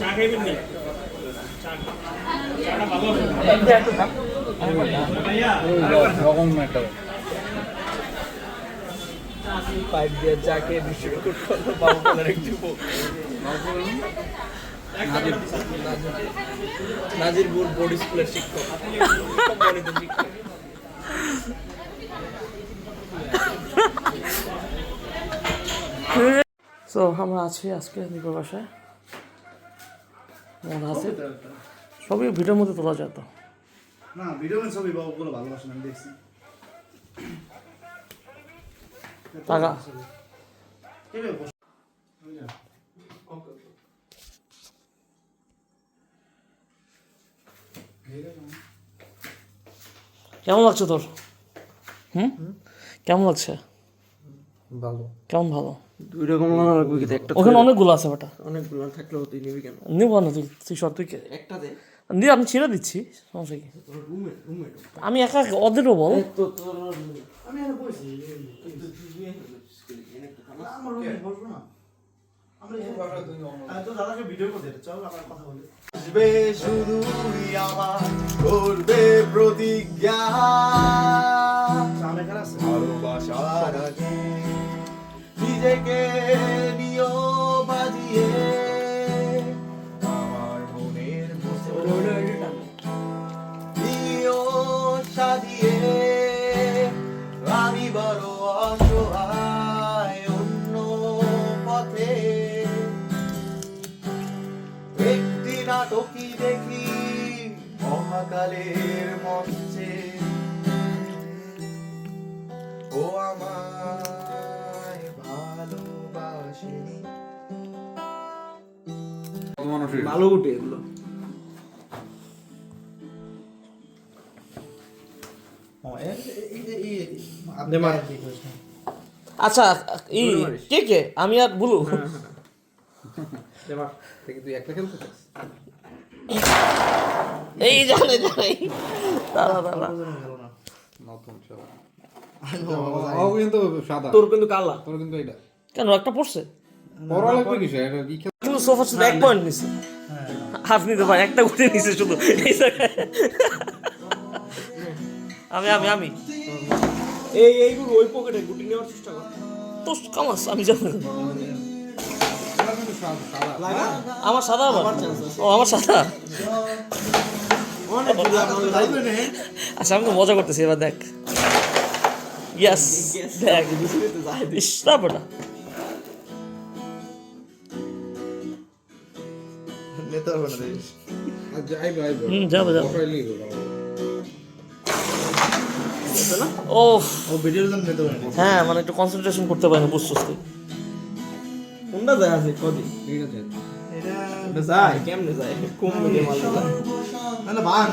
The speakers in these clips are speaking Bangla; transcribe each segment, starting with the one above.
চা খাইবেন নি? চাটা ভালো হবে। পাইপ দিয়ে যাকে বিশ্বরেকর্ড করলো বাবু বলার এক যুবক নাজিরপুর বোর্ড স্কুলের শিক্ষক সম্মানিত শিক্ষক। তো আমরা আছি আজকে নিকোর বাসায়। মনে আছে সবই ভিডিওর মধ্যে তোলা যেত না, ভিডিও में সবই বাবুগুলো ভালোবাসেন আমি দেখছি। টাকা কেমন লাগছে তোর? কেমন লাগছে? ভালো কেমন ভালো? দুই রকম না লাগবে কিন্তু একটা ওখানে অনেকগুলো আছে বেটা। অনেকগুলো থাকলেও তুই নিবি কেন? নিব না, তুই সর, তুই একটা দে দিয়ে আমি ছিঁড়ে দিচ্ছি, সমস্যা কি? রুমে রুমে আমি একা ওদেরও বল। তো তোর আমি আর বলছি আমার রুমে বসবো না। আমরা তো দাদাকে ভিডিও করতে চল আবার কথা বলি। আসবে শুধুই আমার করবে প্রতিজ্ঞা ভালোবাসার আগে নিজেকে নিও বাজিয়ে আমার মনের নিও সাজিয়ে আমি বড় অসহায় অন্য পথে একটি নাটকই দেখি মহাকালের মঞ্চে ও আমায় ভালোবাসেনি। ভালো গুটে এগুলো আচ্ছা কে কে আমি আর বলু তুই একটা খেলতে চাস? এই জানে জানে দাদা দাদা কিন্তু সাদা তোর কিন্তু কালা তোর কিন্তু এটা কেন একটা পড়ছে পড়া লাগবে কিসে এটা কি কিন্তু সোফা শুধু এক পয়েন্ট নিছে, হাফ নিতে পারে, একটা গুটি নিছে শুধু এই জায়গায়। আমি আমি আমি এইগুলো ওই পকেটে গুটি নেওয়ার চেষ্টা কর। তো কামাস আমি জানি না। লাগা আমার সাদা আবার ও আমার সাদা। আচ্ছা আমি তো মজা করতেছি, এবার দেখ। ইয়েস দেখ ইস না বেটা নেতা হবে না দেশ আইবে আইবে যাবো যাবো। বসাইলি ও ও ভিডিওর জন্য নেতা হবে না। হ্যাঁ মানে একটু কনসেন্ট্রেশন করতে পারি না, বুঝছিস তুই। কোনটা যায় আছে কদি ঠিক আছে এটা এটা যায় কেমনে যায় কম মিলে মাল যায় না না বাং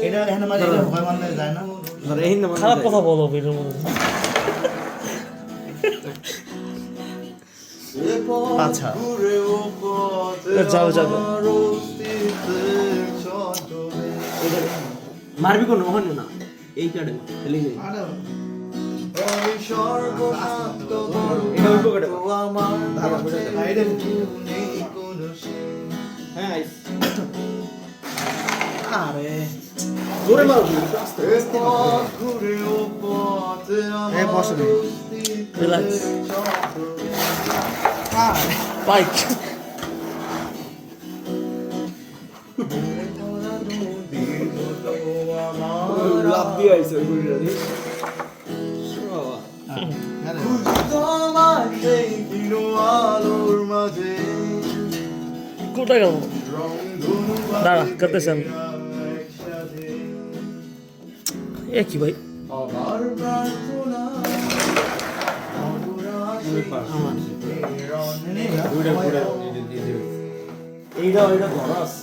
এটা এখানে মানে এটা ভয় মানলে যায় না। ধর এই না খারাপ কথা বলো ভিডিওর মধ্যে। আচ্ছা যাবে যাবে মারবি কোন ওখানে না এই কাটে এলি যাই এটা ওই পকেটে হ্যাঁ আইস আরে জোরে মারবি আস্তে এই বসে নে রিল্যাক্স বাইক লাভ দিয়ে আইছে ওই গুলিটা দিয়ে তোমার সেই দিন আলোর মাঝে কোথায় গেল? দাঁড়া করতেছি আমি। এ কি ভাই আমার প্রার্থনা এইটা ওইটা ধরাস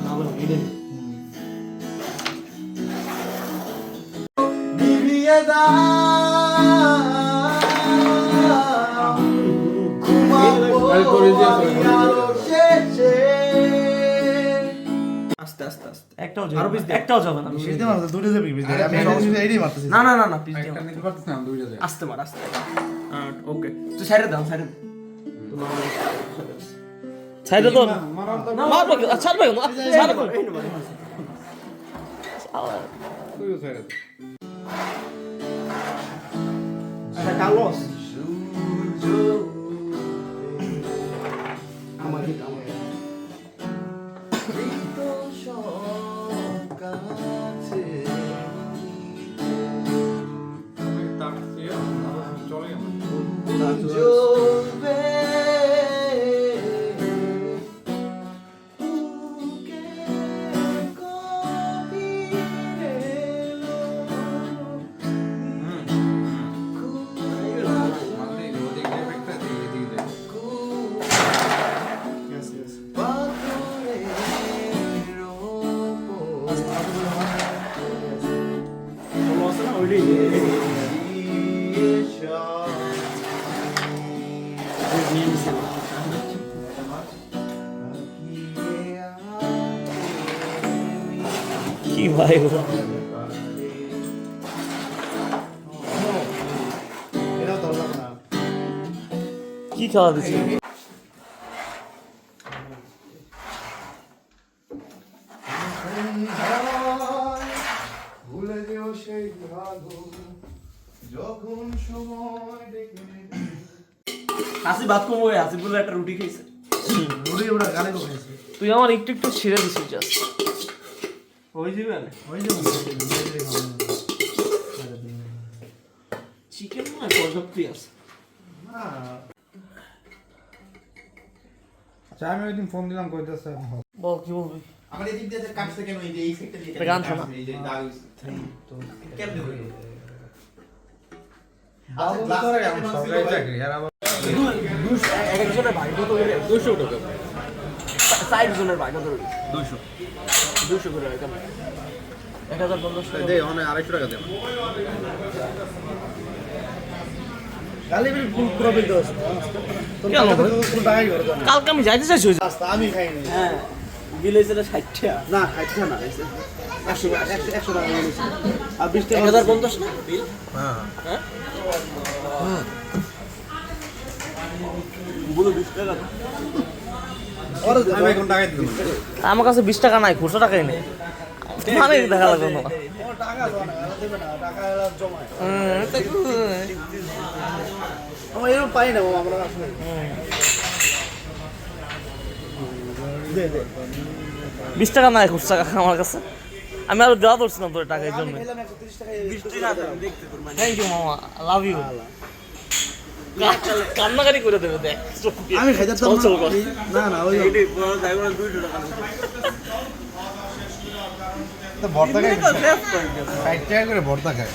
না বলে এইটা নিভিয়ে দাও ঘুমাবো আলো শেষে। আস্তে আস্তে আস্তে একটাও আরো পিস দে। একটাও যাবে না। সেটা মারতে দুটো যাবে পিস দিয়ে আমি সবসময় এইটাই মারতেছি। না না না না পিস একটা নিতে পারতেছ না দুইটা যায় আস্তে মার আস্তে ওকে তো সাইডে দাও সাইডে সাইডে তো মারার তো মারবে কেন? ছাড়বে কেন? ছাড়বে কেন? তুইও ছেড়ে দে। আচ্ছা কার্লোস মারলে ওদিক দিয়ে একটা এদিকে দে। কি ভাই ওরা? এটাও ধরলাম না কি খাওয়া দিচ্ছে? ভুলে যেও সেই ভালো যখন সময় ডেকে নেবে হাসি ভাত কম হয়ে হাসি বলে একটা রুটি খেয়েছে ওরে ওরা গানে বসেছে তুই আমার একটু একটু ছিঁড়ে দিছিস জাস্ট। হয়ে যাবে না ওই যে চিকেন না পর্যাপ্ত আছে আচ্ছা আমি ওই দিন ফোন দিলাম কইতেছে বল কি বলবি? আমার এই দিক দিয়ে কাটছে কেন এই যে এই সেক্টর দিয়ে এটা গান শোনা। এই যে দাগ তো কেমনে হইলো বাবু তো করে আমার সরকারি চাকরি আর আবার এক একজনের ভাই কত করে 200 টাকা 60 জনের ভাই কত করে 200 করে এখানে 1050 টাকা দে ওখানে 250 টাকা দে গালি পুরো বিল দোস কেন? কোন টাকাই করে দাও কালকে আমি যাইতে চাইছি ওই রাস্তা আমি খাই নাই হ্যাঁ বিল হয়েছিল 60 টাকা না খাইতে না 100 টাকা নিয়েছি আর 20 টাকা 1050 না বিল হ্যাঁ বলো 20 টাকা ওরে আমি এখন টাকা দিতে আমার কাছে 20 টাকা নাই, খুচরা টাকাই নেই। মানে দেখা লাগবে না। টাকা দাও না দেবে না টাকা জমায় আমরা এরকম পাই না বাবা, আমরা আসলে দে দে 20 টাকা নাই খুচরা আমার কাছে। আমি আরো দেওয়া ধরছিলাম তোর টাকা এই জন্য। খেলাম 130 টাকা 20 টাকা দেখতে তোর মানে থ্যাংক ইউ মামা, লাভ ইউ। কান্নাকারি করে দেবে দেখ। আমি খাইতে চল চল কর। না না ওই এইটাই বড় দাই করে 200 টাকা তো ভর্তা খাই তো শেষ করে 60 টাকা করে ভর্তা খায়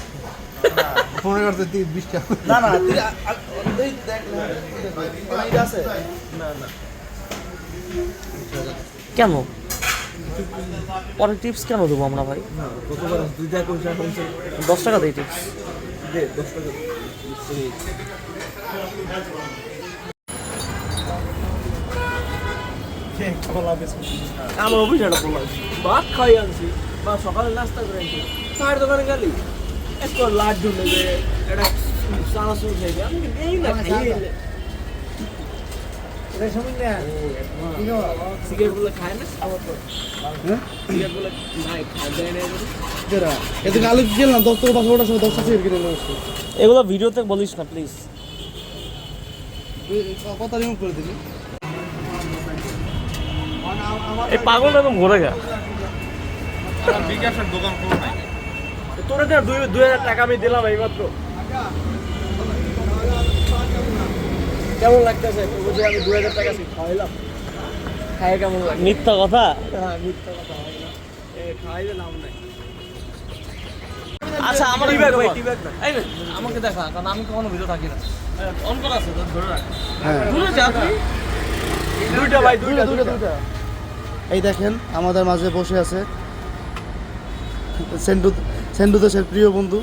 ফোনে করতে 20 টাকা না না তুই দেখ এটা আছে কেন পরে টিপস কেন দেবো আমরা ভাই? কত করে 2 টাকা কইছা হইছে 10 টাকা দিই টিপস। দে 10 টাকা আমার অভিযোগটা বলা ভাত খাই আনছি বা সকালে নাস্তা করে আনছি চায়ের দোকানে গেলি একটু লাড্ডু নেবে একটা চানাচুর নেবে আমি এই না খাই সিগারেট গুলো খায় না আমার তো সিগারেট গুলো নাই খায় দেয় না এদিকে আলু গেলাম 10 টাকা 5 টাকার সময় 10 টাকা কিনে নিয়ে আসছি এগুলো ভিডিওতে বলিস না প্লিজ। কথা রিমুভ করে দিলি এই পাগলটা তো ঘুরে গা। বিকাশের দোকান খোলা নাই তোরে দেখ 2000 টাকা আমি দিলাম এইমাত্র কেমন লাগতেছে বুঝে আমি 2000 টাকা খাইলাম খাই কেমন লাগে মিথ্যা কথা। হ্যাঁ মিথ্যা কথা হয় না খাইলে নাম নাই আচ্ছা আমার টি ব্যাগ ভাই টি ব্যাগ না এই নে, আমাকে দেখা, কারণ আমি কখনো ভিডিও থাকি না। অন করা আছে তো ধরে রাখ। হ্যাঁ দূরে যা তুই। দুইটা ভাই দুইটা এই দেখেন আমাদের মাঝে বসে আছে সেন্টু দেশের প্রিয় বন্ধু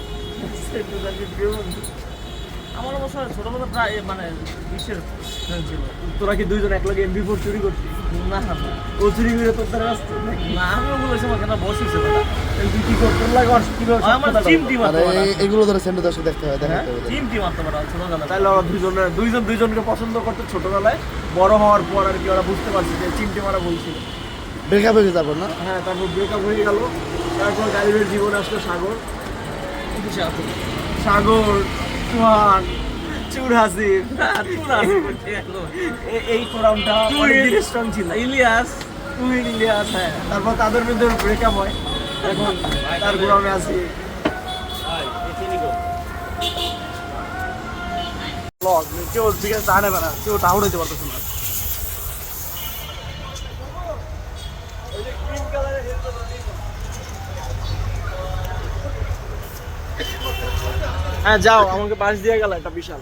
আমার অবশ্য ছোটবেলা প্রায় মানে 20-এর ছিল। তোরা কি দুইজন একলগে MP4 চুরি করছিস? না না ও চুরি করে তোর দ্বারা আসতো নাকি? না আমি ওগুলো সময় কেন বসেছে বেটা তুই কি করতে লাগে আর কিভাবে আমার চিমটি মারতো আরে বেটা এগুলো ধরে সেন্টার দর্শক দেখতে হয় দেখাতে হবে চিমটি মারতো বেটা ছোটবেলা তাহলে ওরা দুইজন দুইজনকে পছন্দ করতো ছোটবেলায়, বড় হওয়ার পর আর কি ওরা বুঝতে পারছে যে চিমটি মারা বলছিল। ব্রেকআপ হয়ে গেছে তারপর না হ্যাঁ, তারপর ব্রেকআপ হয়ে গেল। তারপর গালিবের জীবনে আসলো সাগর, সুহান, চুর হাসিব। এই কোরামটা অনেক দিন স্ট্রং ছিল। ইলিয়াস তুহিন, ইলিয়াস, হ্যাঁ। তারপর তাদের মধ্যে ব্রেকআপ হয়, এখন তার কোরামে আছি। কেউ দিকে টানে বেড়া, কেউ টাউন হইতে পারতেছে না। হ্যাঁ যাও, আমাকে বাস দিয়ে গেল একটা বিশাল।